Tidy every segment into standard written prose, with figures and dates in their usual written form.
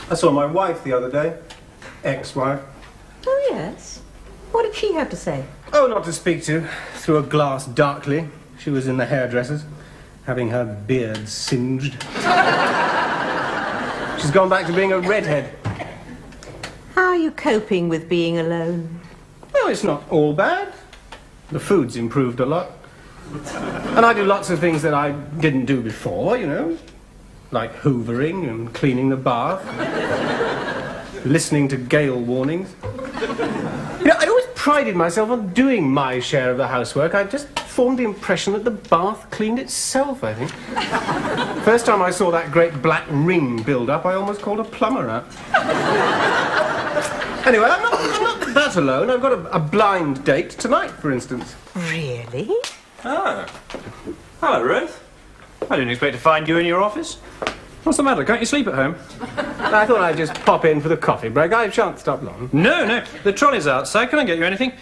I saw my wife the other day. Ex-wife. Oh, yes? What did she have to say? Oh, not to speak to. Through a glass darkly. She was in the hairdresser's, having her beard singed. She's gone back to being a redhead. How are you coping with being alone? Well, it's not all bad. The food's improved a lot. And I do lots of things that I didn't do before, you know. Like hoovering and cleaning the bath. Listening to gale warnings. You know, I always prided myself on doing my share of the housework. I just formed the impression that the bath cleaned itself, I think. First time I saw that great black ring build up, I almost called a plumber out. Anyway, I'm not that alone. I've got a blind date tonight, for instance. Really? Ah. Hello, Ruth. I didn't expect to find you in your office. What's the matter? Can't you sleep at home? I thought I'd just pop in for the coffee break. I shan't stop long. No. The trolley's outside. Can I get you anything?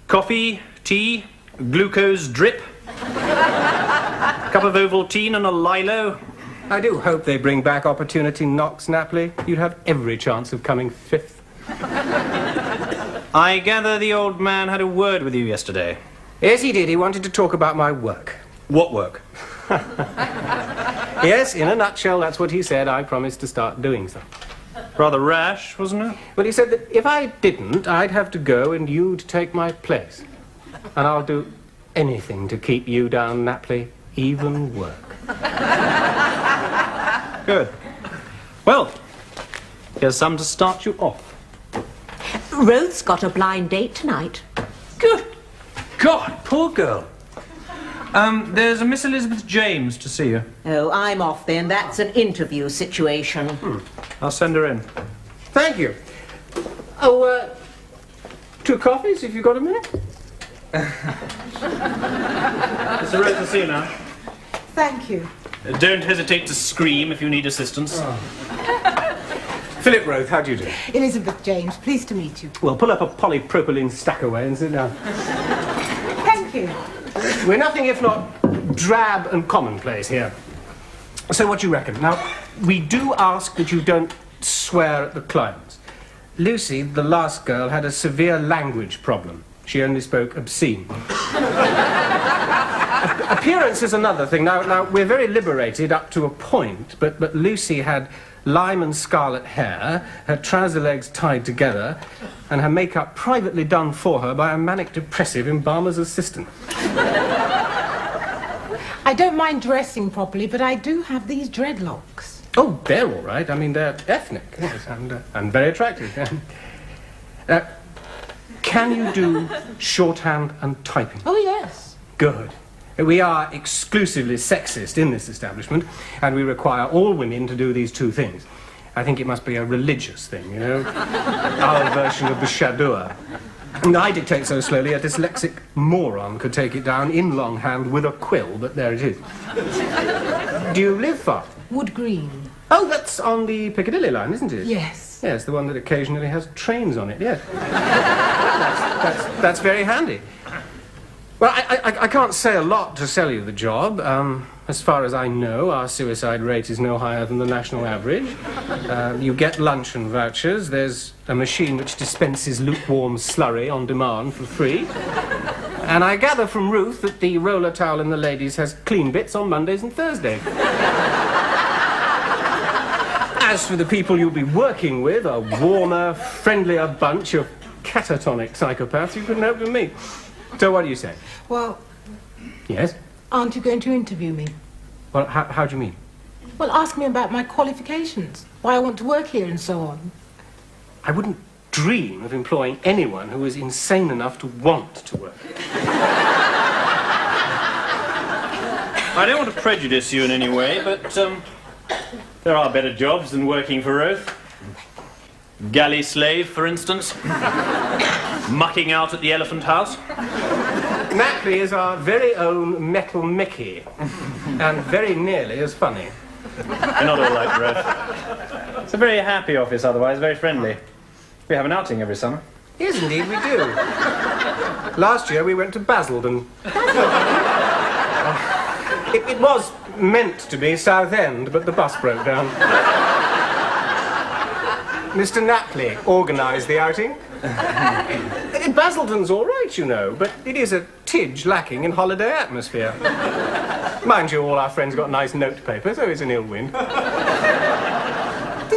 Coffee, tea, glucose drip? Cup of Ovaltine and a Lilo? I do hope they bring back Opportunity Knox, Napley. You'd have every chance of coming fifth. I gather the old man had a word with you yesterday. Yes, he did. He wanted to talk about my work. What work? Yes, in a nutshell, that's what he said. I promised to start doing so. Rather rash, wasn't it? Well, he said that if I didn't, I'd have to go and you'd take my place. And I'll do anything to keep you down, Napley, even work. Good. Well, here's some to start you off. Ruth's got a blind date tonight. Good God, poor girl. There's a Miss Elizabeth James to see you. Oh, I'm off then. That's an interview situation. I'll send her in. Thank you. Oh, 2 coffees, if you've got a minute. Mr. Ruth, to see you now. Thank you. Don't hesitate to scream if you need assistance. Philip Roth, how do you do? Elizabeth James, pleased to meet you. Well, pull up a polypropylene stack away and sit down. Thank you. We're nothing if not drab and commonplace here. So what do you reckon? Now, we do ask that you don't swear at the clients. Lucy, the last girl, had a severe language problem. She only spoke obscene. Appearance is another thing. Now, we're very liberated up to a point, but Lucy had lime and scarlet hair, her trouser legs tied together, and her makeup privately done for her by a manic-depressive embalmer's assistant. I don't mind dressing properly, but I do have these dreadlocks. Oh, they're all right. I mean, they're ethnic, yes, and very attractive. Can you do shorthand and typing? Oh, yes. Good. We are exclusively sexist in this establishment, and we require all women to do these 2 things. I think it must be a religious thing, you know? Our version of the Shadur. And I dictate so slowly a dyslexic moron could take it down in longhand with a quill, but there it is. Do you live far? Wood Green. Oh, that's on the Piccadilly line, isn't it? Yes. Yes, the one that occasionally has trains on it, yes. That's very handy. Well, I can't say a lot to sell you the job. As far as I know, our suicide rate is no higher than the national average. You get luncheon vouchers. There's a machine which dispenses lukewarm slurry on demand for free. And I gather from Ruth that the roller towel in the ladies has clean bits on Mondays and Thursdays. As for the people you'll be working with, a warmer, friendlier bunch of catatonic psychopaths you couldn't hope to meet. So what do you say? Well, Yes? aren't you going to interview me? Well, how do you mean? Well, ask me about my qualifications, why I want to work here and so on. I wouldn't dream of employing anyone who is insane enough to want to work. I don't want to prejudice you in any way, but there are better jobs than working for Ruth. Galley slave, for instance. Mucking out at the Elephant House. Napley is our very own Metal Mickey, and very nearly as funny. You're not all like Ruth. It's a very happy office otherwise, very friendly. We have an outing every summer. Yes, indeed, we do. Last year we went to Basildon. It was meant to be Southend, but the bus broke down. Mr. Napley organised the outing. Basildon's all right, you know, but it is a tidge lacking in holiday atmosphere. Mind you, all our friends got nice notepaper, so it's an ill wind. Did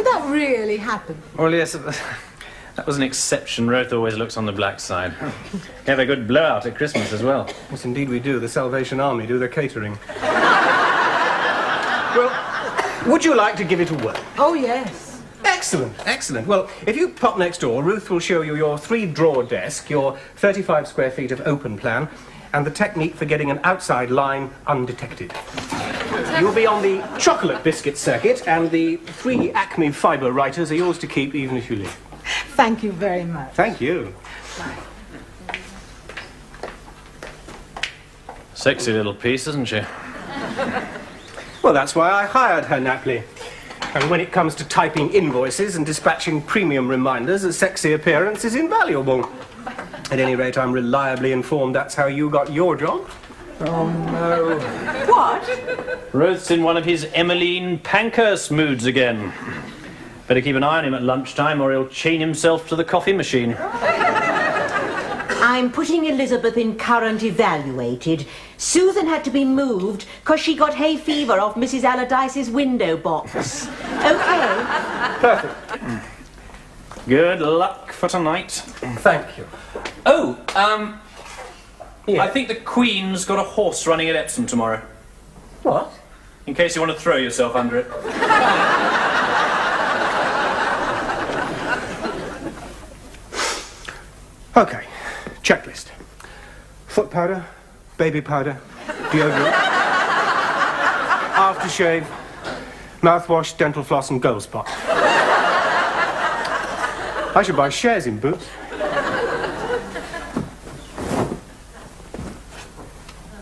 that really happen? Well, yes, that was an exception. Roth always looks on the black side. We have a good blowout at Christmas as well. Yes, indeed we do. The Salvation Army do their catering. Well, would you like to give it a whirl? Oh, yes. Excellent, excellent. Well, if you pop next door, Ruth will show you your 3-drawer desk, your 35 square feet of open plan, and the technique for getting an outside line undetected. You'll be on the chocolate biscuit circuit, and the 3 Acme fibre writers are yours to keep even if you leave. Thank you very much. Thank you. Sexy little piece, isn't she? Well, that's why I hired her, Napley. And when it comes to typing invoices and dispatching premium reminders, a sexy appearance is invaluable. At any rate, I'm reliably informed that's how you got your job. Oh, no. What? Roth's in one of his Emmeline Pankhurst moods again. Better keep an eye on him at lunchtime or he'll chain himself to the coffee machine. I'm putting Elizabeth in current evaluated. Susan had to be moved because she got hay fever off Mrs. Allardyce's window box. Okay. Perfect. Good luck for tonight. Thank you. Oh, Yeah. I think the Queen's got a horse running at Epsom tomorrow. What? In case you want to throw yourself under it. Okay. Checklist. Foot powder, baby powder, deodorant, aftershave, mouthwash, dental floss and gold spot. I should buy shares in Boots.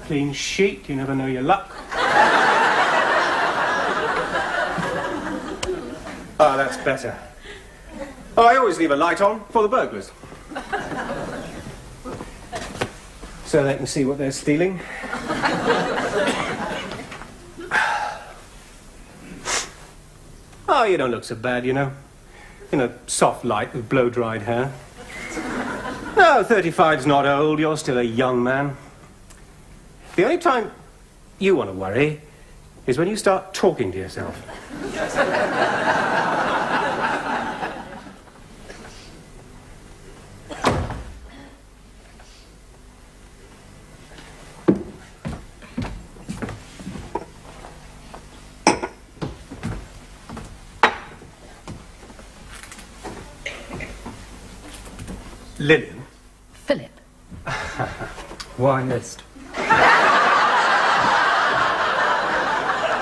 Clean sheet, you never know your luck. Ah, that's better. Oh, I always leave a light on for the burglars. So they can see what they're stealing. Oh, you don't look so bad, you know. In a soft light with blow-dried hair. No, 35's not old. You're still a young man. The only time you want to worry is when you start talking to yourself. Lillian. Philip. Wine list.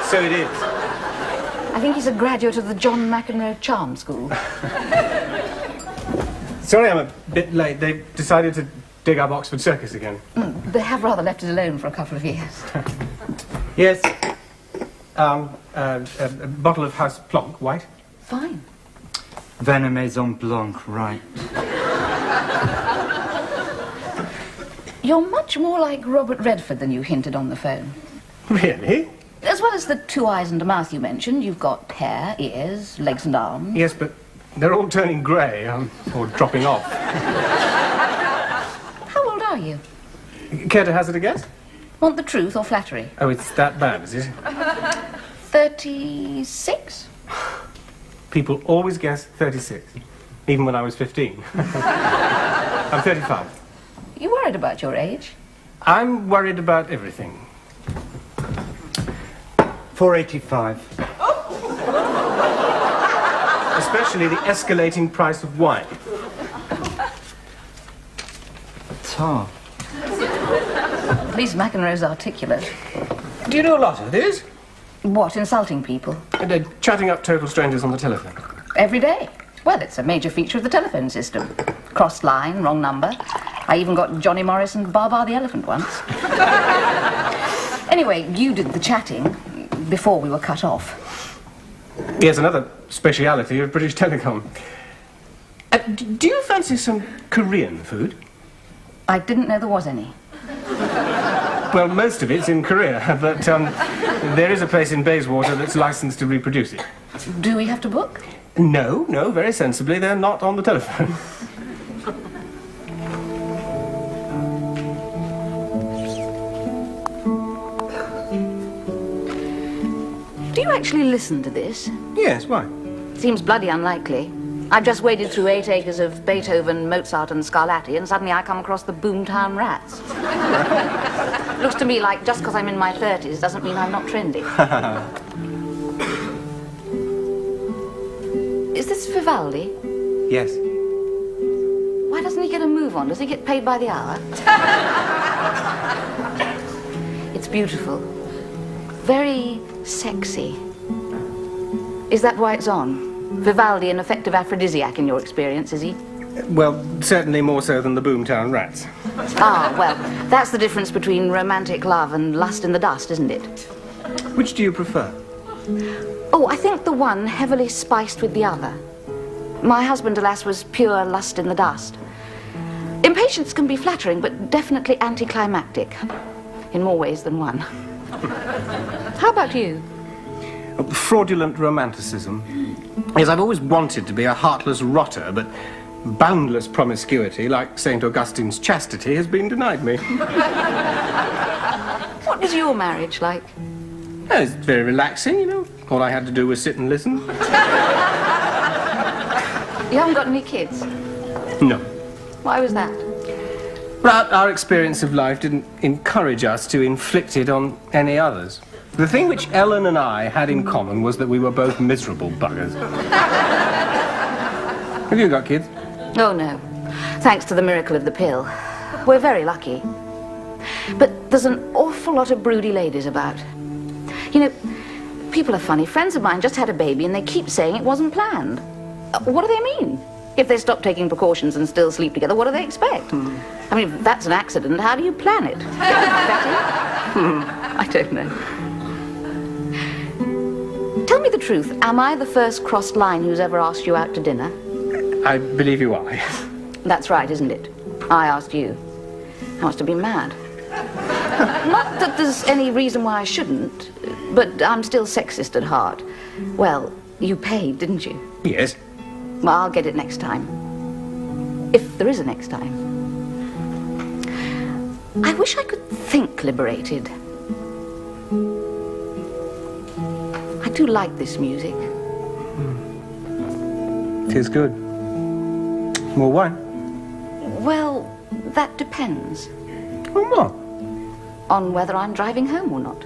So it is. I think he's a graduate of the John McEnroe Charm School. Sorry I'm a bit late. They've decided to dig up Oxford Circus again. They have rather left it alone for a couple of years. Yes. A bottle of House Plonk, white. Fine. Vin Maison Blanc, right. You're much more like Robert Redford than you hinted on the phone. Really? As well as the 2 eyes and a mouth you mentioned, you've got hair, ears, legs and arms. Yes, but they're all turning grey, or dropping off. How old are you? Care to hazard a guess? Want the truth or flattery? Oh, it's that bad, is it? 36? People always guess 36, even when I was 15. I'm 35. You worried about your age? I'm worried about everything. 485. Especially the escalating price of wine. Tar. At least McEnroe's articulate. Do you do a lot of this? What, insulting people? Chatting up total strangers on the telephone. Every day. Well, it's a major feature of the telephone system. Crossed line, wrong number. I even got Johnny Morris and Baa the elephant once. Anyway, you did the chatting before we were cut off. Yes, another speciality of British Telecom. Do you fancy some Korean food? I didn't know there was any. Well, most of it's in Korea, but there is a place in Bayswater that's licensed to reproduce it. Do we have to book? No, very sensibly, they're not on the telephone. Do you actually listen to this? Yes, why? Seems bloody unlikely. I've just waded through 8 acres of Beethoven, Mozart and Scarlatti, and suddenly I come across the Boomtown Rats. Looks to me like just because I'm in my 30s doesn't mean I'm not trendy. Is this Vivaldi? Yes. Why doesn't he get a move on? Does he get paid by the hour? It's beautiful. Very sexy. Is that why it's on? Vivaldi, an effective aphrodisiac in your experience, is he? Well, certainly more so than the Boomtown Rats. Ah, well, that's the difference between romantic love and lust in the dust, isn't it? Which do you prefer? Oh, I think the one heavily spiced with the other. My husband, alas, was pure lust in the dust. Impatience can be flattering, but definitely anticlimactic. In more ways than one. How about you? Fraudulent romanticism. Yes, I've always wanted to be a heartless rotter, but boundless promiscuity, like St. Augustine's chastity, has been denied me. What was your marriage like? Oh, it's very relaxing, you know. All I had to do was sit and listen. You haven't got any kids? No. Why was that? But our experience of life didn't encourage us to inflict it on any others. The thing which Ellen and I had in common was that we were both miserable buggers. Have you got kids? Oh, no. Thanks to the miracle of the pill. We're very lucky. But there's an awful lot of broody ladies about. You know, people are funny. Friends of mine just had a baby and they keep saying it wasn't planned. What do they mean? If they stop taking precautions and still sleep together, what do they expect? I mean, if that's an accident, how do you plan it? I don't know. Tell me the truth. Am I the first crossed line who's ever asked you out to dinner? I believe you are. That's right, isn't it? I asked you. I must have been mad. Not that there's any reason why I shouldn't, but I'm still sexist at heart. Well, you paid, didn't you? Yes. Well, I'll get it next time. If there is a next time. I wish I could think liberated. I do like this music. It is good. More wine? Well, that depends. On what? On whether I'm driving home or not.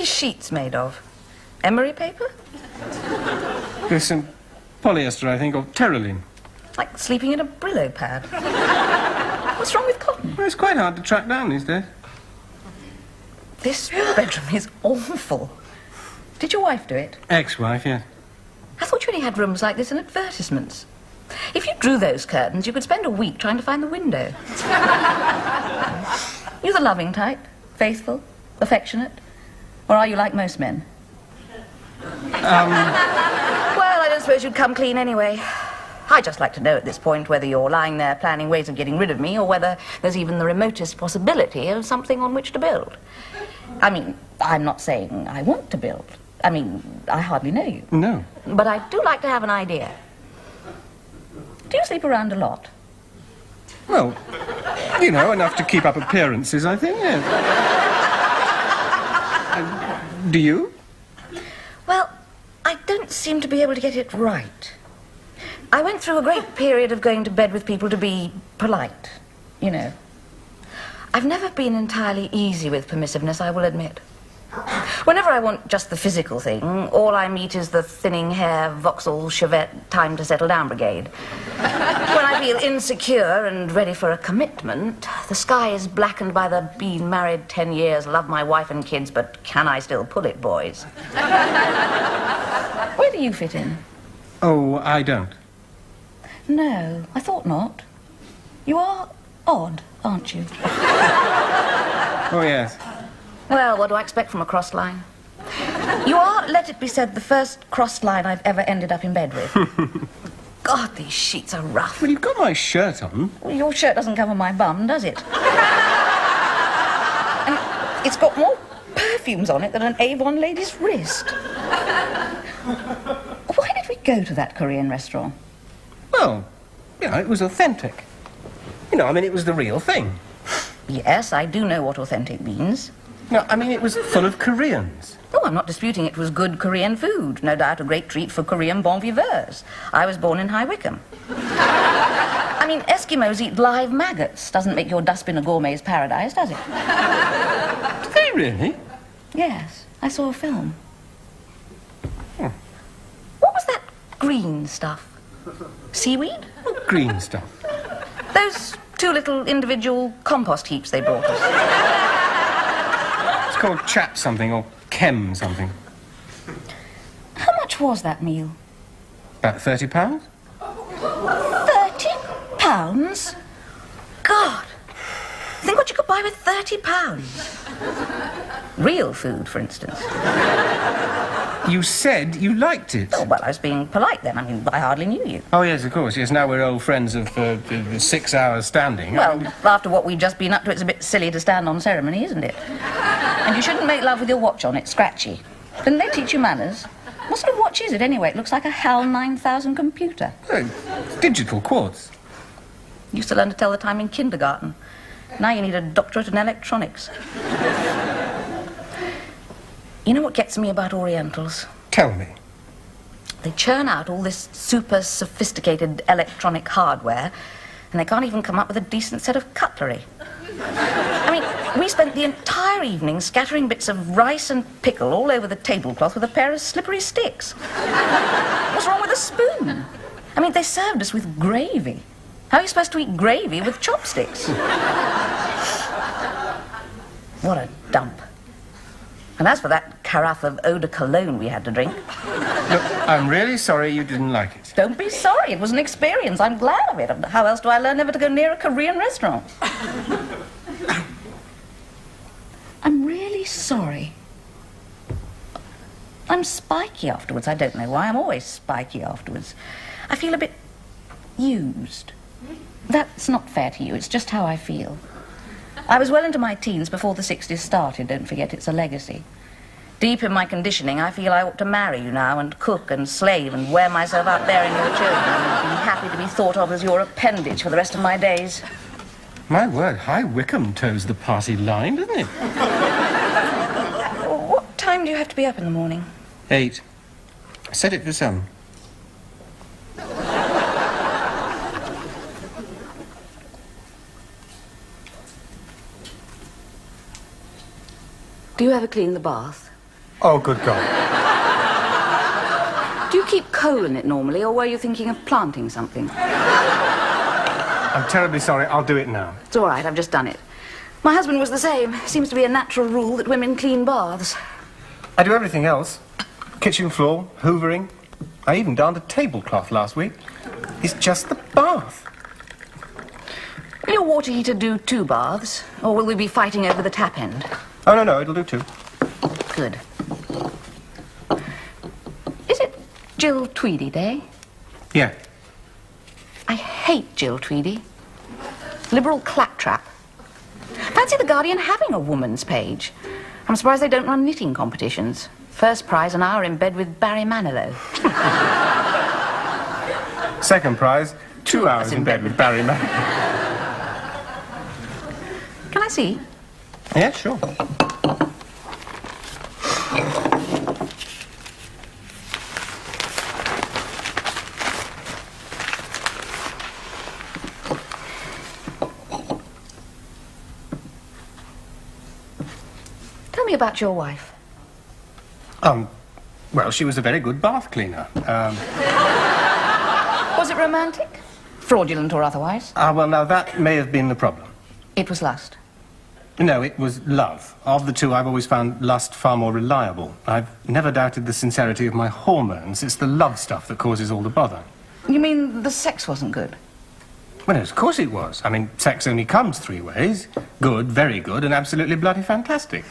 Sheets made of? Emery paper? There's some polyester, I think, or terylene. Like sleeping in a Brillo pad. What's wrong with cotton? Well, it's quite hard to track down these days. This bedroom is awful. Did your wife do it? Ex-wife, yes. I thought you only had rooms like this in advertisements. If you drew those curtains, you could spend a week trying to find the window. You the loving type? Faithful? Affectionate? Or are you like most men? Well, I don't suppose you'd come clean anyway. I'd just like to know at this point whether you're lying there planning ways of getting rid of me or whether there's even the remotest possibility of something on which to build. I mean, I'm not saying I want to build. I mean, I hardly know you. No. But I do like to have an idea. Do you sleep around a lot? Well, you know, enough to keep up appearances, I think, yes. Do you? Well, I don't seem to be able to get it right. I went through a great period of going to bed with people to be polite, you know. I've never been entirely easy with permissiveness, I will admit. Whenever I want just the physical thing, all I meet is the thinning hair, Vauxhall, Chevette, time to settle down brigade. When I feel insecure and ready for a commitment, the sky is blackened by the been married 10 years, love my wife and kids, but can I still pull it, boys? Where do you fit in? Oh, I don't. No, I thought not. You are odd, aren't you? Oh, yes. Well, what do I expect from a crossed line? You are, let it be said, the first crossed line I've ever ended up in bed with. God, these sheets are rough. Well, you've got my shirt on. Well, your shirt doesn't cover my bum, does it? And it's got more perfumes on it than an Avon lady's wrist. Why did we go to that Korean restaurant? Well, it was authentic. It was the real thing. Yes, I do know what authentic means. No, it was full of Koreans. Oh, I'm not disputing it was good Korean food. No doubt a great treat for Korean bon viveurs. I was born in High Wycombe. Eskimos eat live maggots. Doesn't make your dustbin a gourmet's paradise, does it? Do they really? Yes, I saw a film. What was that green stuff? Seaweed? What green stuff? Those two little individual compost heaps they brought us. It's called chap something or chem something. How much was that meal? About £30. £30? God! Think what you could buy with £30. Real food, for instance. You said you liked it. Oh, well, I was being polite then. I hardly knew you. Oh, yes, of course. Yes, now we're old friends of 6 hours standing. Well, after what we've just been up to, it's a bit silly to stand on ceremony, isn't it? And you shouldn't make love with your watch on. It's scratchy. Didn't they teach you manners? What sort of watch is it, anyway? It looks like a HAL 9000 computer. Digital quartz. Used to learn to tell the time in kindergarten. Now you need a doctorate in electronics. You know what gets me about Orientals? Tell me. They churn out all this super sophisticated electronic hardware, and they can't even come up with a decent set of cutlery. We spent the entire evening scattering bits of rice and pickle all over the tablecloth with a pair of slippery sticks. What's wrong with a spoon? They served us with gravy. How are you supposed to eat gravy with chopsticks? What a dump. And as for that carafe of eau de cologne we had to drink... Look, I'm really sorry you didn't like it. Don't be sorry. It was an experience. I'm glad of it. How else do I learn never to go near a Korean restaurant? I'm really sorry. I'm spiky afterwards. I don't know why. I'm always spiky afterwards. I feel a bit used. That's not fair to you. It's just how I feel. I was well into my teens before the 60s started. Don't forget, it's a legacy. Deep in my conditioning, I feel I ought to marry you now and cook and slave and wear myself out bearing your children and be happy to be thought of as your appendage for the rest of my days. My word, High Wycombe toes the party line, doesn't it? What time do you have to be up in the morning? 8. I set it for 7. Do you ever clean the bath? Oh, good God. Do you keep coal in it normally, or were you thinking of planting something? I'm terribly sorry. I'll do it now. It's all right, I've just done it. My husband was the same. Seems to be a natural rule that women clean baths. I do everything else. Kitchen floor, hoovering. I even darned a tablecloth last week. It's just the bath. Will your water heater do 2 baths, or will we be fighting over the tap end? Oh, no, it'll do 2. Good. Is it Jill Tweedy Day? Yeah. I hate Jill Tweedy. Liberal claptrap. Fancy the Guardian having a woman's page. I'm surprised they don't run knitting competitions. First prize, an hour in bed with Barry Manilow. Second prize, 2 hours in bed with Barry Manilow. Can I see? Yeah, sure. about your wife? Well, she was a very good bath cleaner. Was it romantic? Fraudulent or otherwise? Well, now, that may have been the problem. It was lust. No, it was love. Of the two, I've always found lust far more reliable. I've never doubted the sincerity of my hormones. It's the love stuff that causes all the bother. You mean the sex wasn't good? Well, of course it was. I mean, sex only comes three ways. Good, very good, and absolutely bloody fantastic.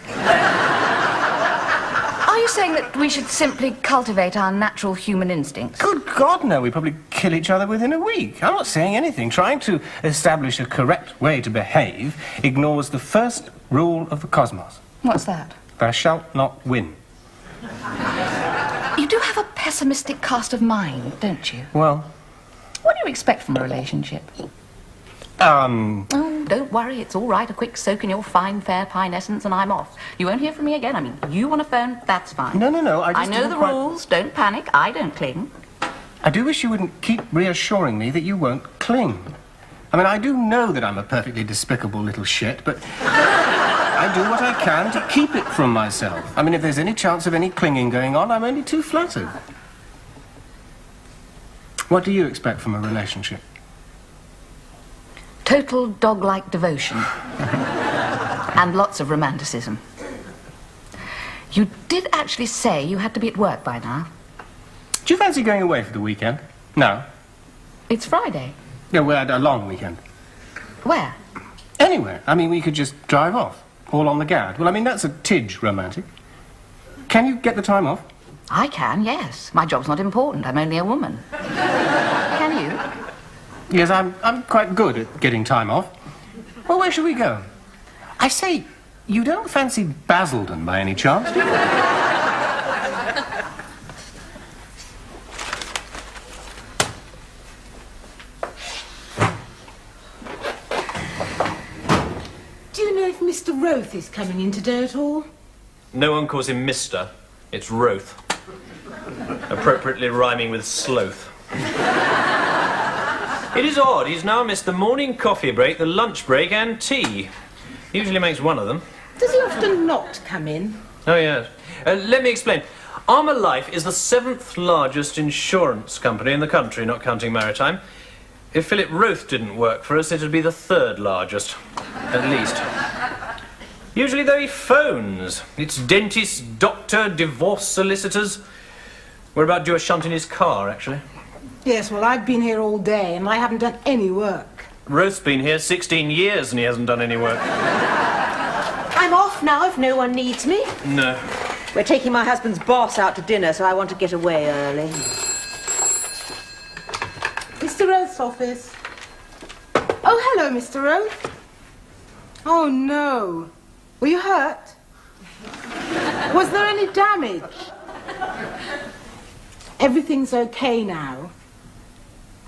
Are you saying that we should simply cultivate our natural human instincts? Good God, no. We'd probably kill each other within a week. I'm not saying anything. Trying to establish a correct way to behave ignores the first rule of the cosmos. What's that? Thou shalt not win. You do have a pessimistic cast of mind, don't you? Well, What do you expect from a relationship? Oh, don't worry, it's all right. A quick soak in your fine, fair pine essence and I'm off. You won't hear from me again. I mean, you want a phone, that's fine. No, I just I know didn't the quite- rules. Don't panic. I don't cling. I do wish you wouldn't keep reassuring me that you won't cling. I mean, I do know that I'm a perfectly despicable little shit, but I do what I can to keep it from myself. I mean, if there's any chance of any clinging going on, I'm only too flattered. What do you expect from a relationship? Total dog-like devotion. And lots of romanticism. You did actually say you had to be at work by now. Do you fancy going away for the weekend? No. It's Friday. Yeah, we had a long weekend. Where? Anywhere. I mean, we could just drive off. All on the gad. Well, I mean, that's a tidge romantic. Can you get the time off? I can, yes. My job's not important. I'm only a woman. Can you? Yes, I'm quite good at getting time off. Well, where should we go? I say, you don't fancy Basildon by any chance, do you? Do you know if Mr. Roth is coming in today at all? No one calls him Mr. It's Roth. Appropriately rhyming with sloth. It is odd, he's now missed the morning coffee break, the lunch break and tea. He usually makes one of them. Does he often not come in? Oh, yes. Let me explain. Armour Life is the 7th largest insurance company in the country, not counting maritime. If Philip Roth didn't work for us, it'd be the 3rd largest, at least. Usually, though, he phones. It's dentists, doctor, divorce solicitors. We're about due a shunt in his car, actually. Yes, well, I've been here all day and I haven't done any work. Roth's been here 16 years and he hasn't done any work. I'm off now if no one needs me. No. We're taking my husband's boss out to dinner, so I want to get away early. Mr. Roth's office. Oh, hello, Mr. Roth. Oh, no. Were you hurt? Was there any damage? Everything's okay now.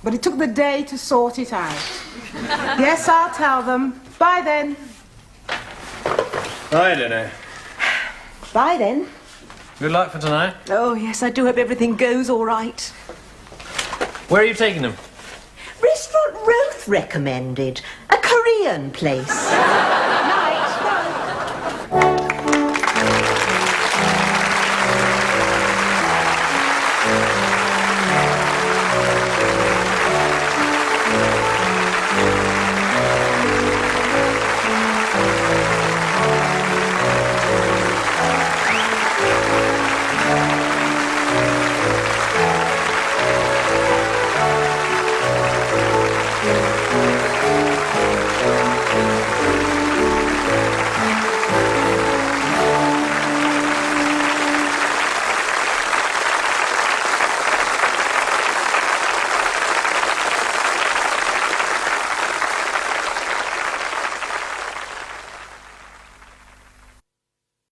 But it took the day to sort it out. Yes, I'll tell them. Bye then. I don't know. Bye then. Good luck for tonight. Oh, yes, I do hope everything goes all right. Where are you taking them? Restaurant Roth recommended. A Korean place.